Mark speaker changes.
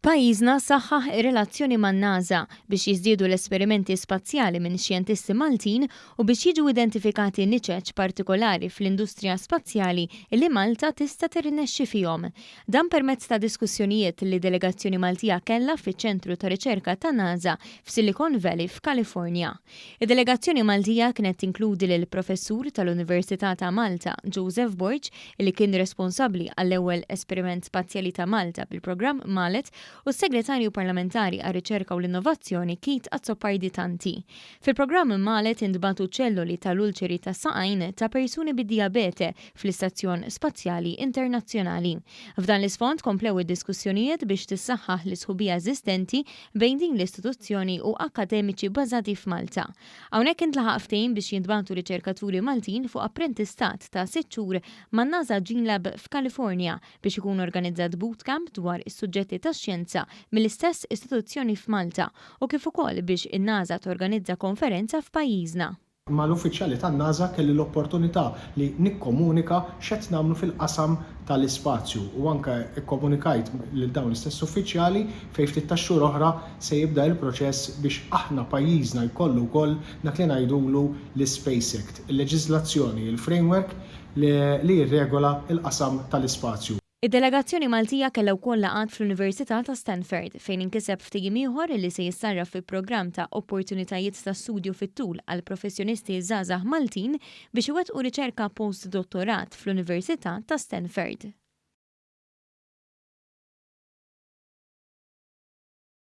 Speaker 1: Pajjiżna saħħaħ ir-relazzjoni man-NASA biex jiżdiedu l-esperimenti spazjali minn xjentisti Maltin u biex jiġu identifikati niċeċ partikolari fl-industrija spazjali li Malta tista' tirnexxi fihom. Dan permezz ta' diskussjonijiet li delegazzjoni Maltija kellha fiċ-ċentru ta' riċerka ta' NASA f'Silicon Valley f'Kalifornja. Id-delegazzjoni Maltija kienet tinkludi lil professur tal-Università ta' Malta, Joseph Borg, li kien responsabbli għall-ewwel esperiment spazjali ta' Malta bil-programm Malet u s-Segretarju Parlamentari għar-Riċerka u l-Innovazzjoni Keith Azzopardi-Tanti. Fil-programm Malet intbagħtu ċelloli tal-ulċeri ta' saqajn ta' persuni bid-diabete fl-Istazzjon Spazjali Internazzjonali. F'dan l-isfond komplew id-diskussjonijiet biex tissaħħaħ l-isħubija eżistenti bejn din l-istituzzjoni u akademiċi bażati f'Malta. Hawnhekk intlaħaq ftehim biex jintbagħtu riċerkaturi Maltin fuq apprentistat ta' 6 xhur man-NASA Gene Lab f'Kalifornja biex ikun organizzat bootcamp dwar is-suġġetti tax-xjenza mill-istess istituzzjoni f'Malta u kif ukoll biex in-NASA torganizza konferenza f'pajjiżna.
Speaker 2: Mal-uffiċjali tan-NASA kelli l-opportunità li nikkomunika x'qed nagħmlu fil-qasam tal-ispazju u anke ikkomunikajt lil dawn l-istess uffiċjali fejn ftit tax-xhur oħra se jibda l-proċess biex aħna pajjiżna jkollu wkoll dak li ngħidulu l-Space Act, il-leġiżlazzjoni, il-framework li jirregola l-qasam tal-ispazju.
Speaker 1: Id-delegazzjoni Maltija kellha wkoll laqgħat fl-Università ta' Stanford fejn inkiseb ftehim ieħor li se jissarraf fi programm ta' opportunitajiet ta' studju fit-tul għal professjonisti żgħażagħ Maltin biex iwettqu riċerka postdottorat fl-Università ta' Stanford.